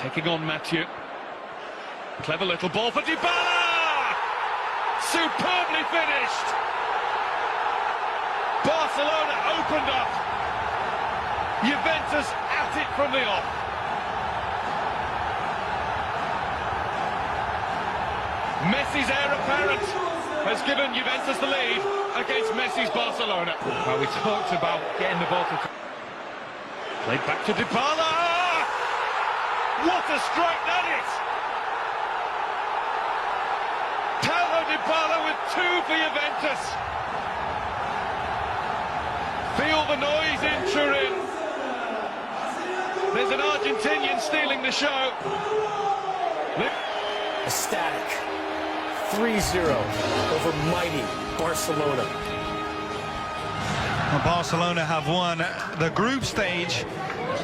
Taking on Mathieu. Clever little ball for Dybala! Superbly finished! Barcelona opened up. Juventus at it from the off. Messi's heir apparent has given Juventus the lead against Messi's Barcelona. Well, we talked about getting the ball to... Played back to Dybala! What a strike that is! Paulo Dybala with 2 for Juventus. Feel the noise in Turin. There's an Argentinian stealing the show. Ecstatic. 3-0 over mighty Barcelona. Well, Barcelona have won the group stage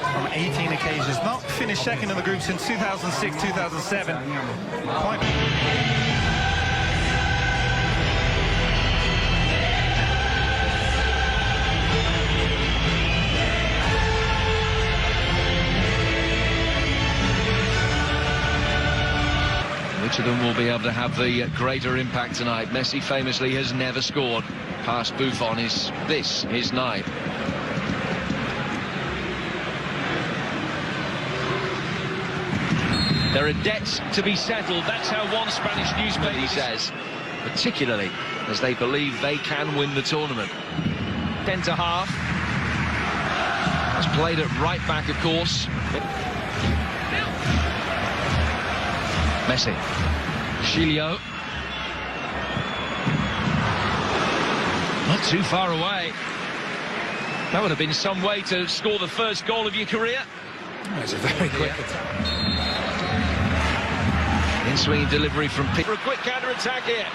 on 18 occasions. Not finished second in the group since 2006-2007. Which of them will be able to have the greater impact tonight? Messi famously has never scored. Past Buffon, is this his night? There are debts to be settled. That's how one Spanish newspaper says. Particularly as they believe they can win the tournament. Centre half. Has played it right back, of course. Messi. Chilio. Not too far away. That would have been some way to score the first goal of your career. It's a very quick attack. In-swinging delivery from P. For a quick counter-attack here.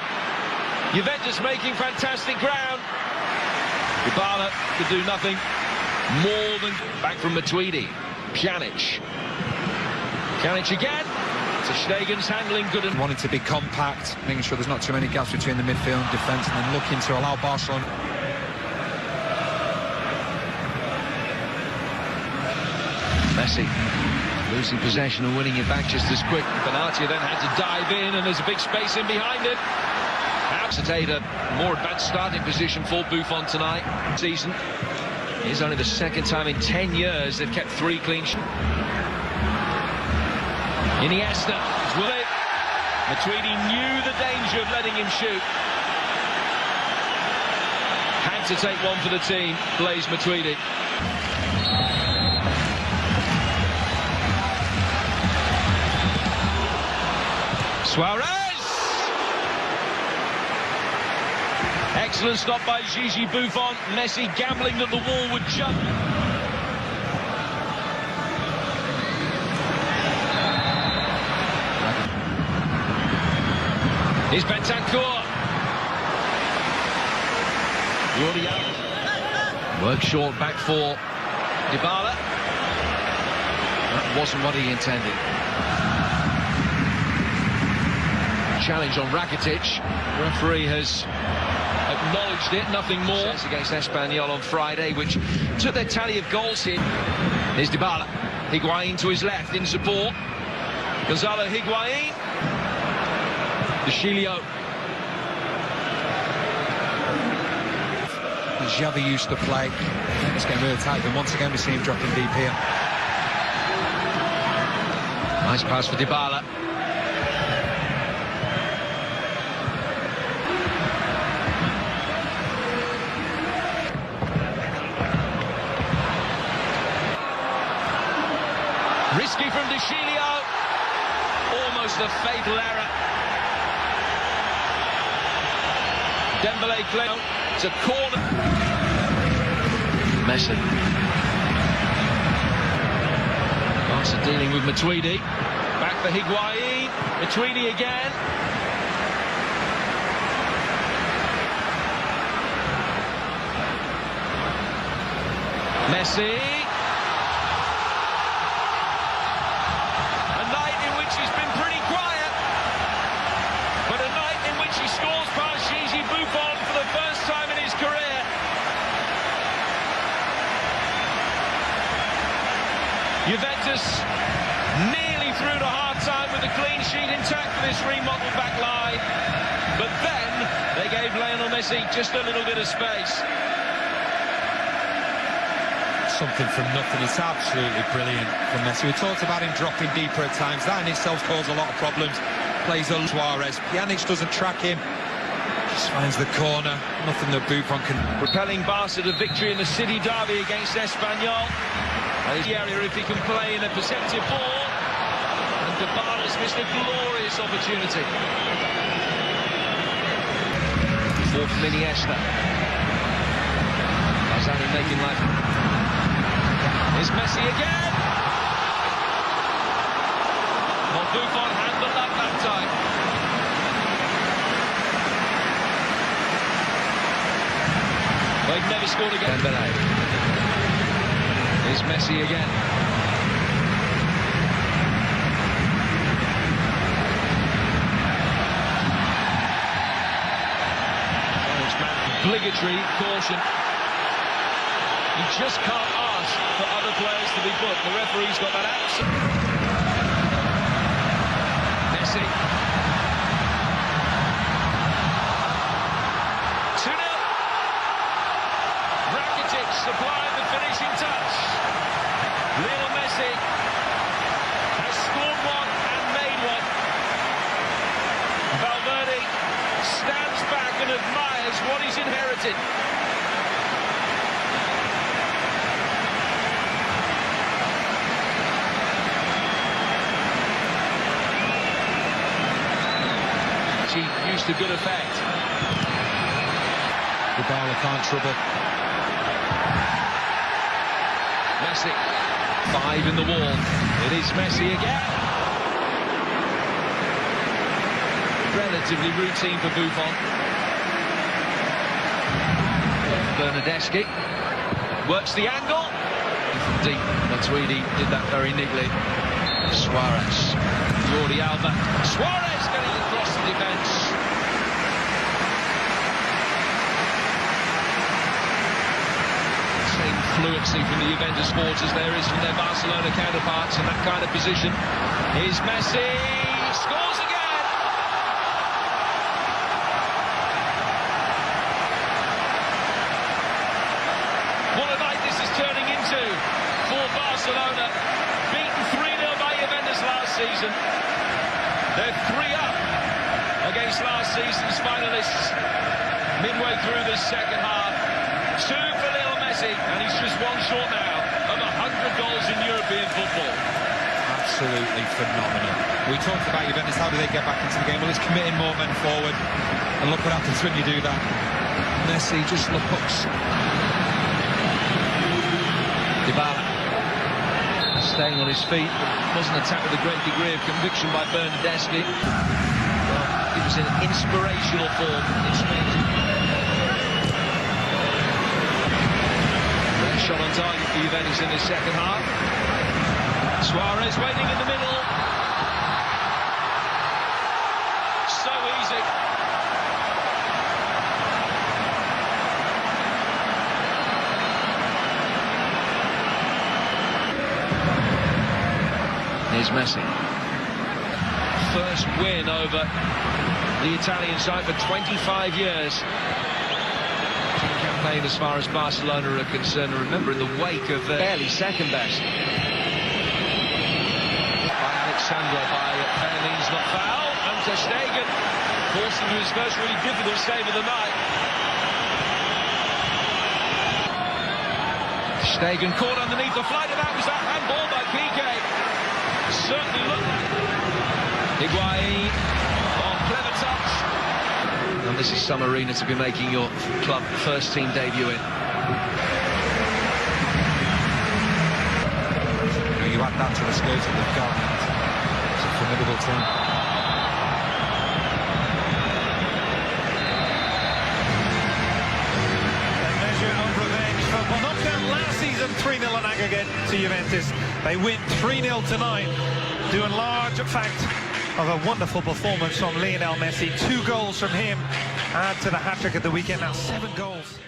Juventus making fantastic ground. Dybala could do nothing more than... Back from Matuidi. Pjanic. Pjanic again. Ter Stegen's handling good and... Wanting to be compact, making sure there's not too many gaps between the midfield and defence, and then looking to allow Barcelona... Messi losing possession and winning it back just as quick. Benatia then had to dive in, and there's a big space in behind it. Absolutely a more advanced starting position for Buffon tonight. Season. It's only the second time in 10 years they've kept 3 clean sheets. Iniesta is with it. Matuidi knew the danger of letting him shoot. Had to take one for the team, Blaise Matuidi. Suarez! Excellent stop by Gigi Buffon. Messi gambling that the wall would jump. Here's Bentancur. Work short back for Dybala. That wasn't what he intended. Challenge on Rakitic. The referee has acknowledged it, nothing more. Against Espanyol on Friday, which took their tally of goals here. Here's Dybala. Higuain to his left in support. Gonzalo Higuain. De Chilio. Xavi used to play. This game really tight, but once again we see him dropping deep here. Nice pass for Dybala. Risky from De Chilio. Almost a fatal error. Dembele clear. It's a corner. Messi. Barca dealing with Matuidi. Back for Higuain. Matuidi again. Messi. A night in which he's been pretty quiet, but a night in which he scores past Gigi Buffon for the first time in his career. Juventus nearly clean sheet intact for this remodeled back line, but then they gave Lionel Messi just a little bit of space. Something from nothing. It's absolutely brilliant from Messi. We talked about him dropping deeper at times. That in itself caused a lot of problems. Plays on Suarez. Pjanic doesn't track him. Just finds the corner. Nothing that Buffon can... Propelling Barca to victory in the City derby against Espanyol. And the area if he can play in a perceptive ball. And Dybala's missed a glorious opportunity. Fourth from Iniesta. Barzani making life. Here's Messi again. Well, Buffon had the luck that time. They've never scored again. Dembélé. Here's Messi again. Obligatory caution. You just can't ask for other players to be booked. The referee's got that out. Messi. 2-0. Rakitic supplying the finishing touch. Lionel Messi has scored one and made one. Valverde stands back and admires what he's inherited. She used to good effect. Dybala can't trouble. Messi. 5 in the wall. It is Messi again. Relatively routine for Buffon. Bernardeschi works the angle. Deep. Matuidi did that very neatly. Suarez. Jordi Alba. Suarez getting across the defence. Same fluency from the Juventus forwards as there is from their Barcelona counterparts in that kind of position. Here's Messi. Scores again. What a night this is turning into for Barcelona. Beaten 3-0 by Juventus last season. They're 3 up against last season's finalists midway through this second half. 2 for Lionel Messi, and he's just one short now of 100 goals in European football. Absolutely phenomenal. We talked about Juventus, how do they get back into the game? Well, it's committing more men forward, and look what happens when you do that. Messi just looks. Dybala staying on his feet, but wasn't attacked with a great degree of conviction by Bernardeschi. Well, it was an inspirational form in speed. Rare shot on target for Juventus in the second half. Suarez waiting in the middle. So easy. Here's Messi. First win over the Italian side for 25 years. Campaign as far as Barcelona are concerned. Remember, in the wake of barely second best. By Alexandra, by Perlin's not foul. And Ter Stegen forced into his first really difficult save of the night. Stegen caught underneath the flight of that. Was that handball by Piqué? Certainly looked like Higuain. Oh, clever touch. And this is some arena to be making your club first team debut in. You add that to the skills that they've got. It's a formidable team. They measure of revenge for well, knocked out last season 3-0 on aggregate to Juventus. They win 3-0 tonight, due in large fact of a wonderful performance from Lionel Messi. 2 goals from him add to the hat-trick of the weekend. Now 7 goals.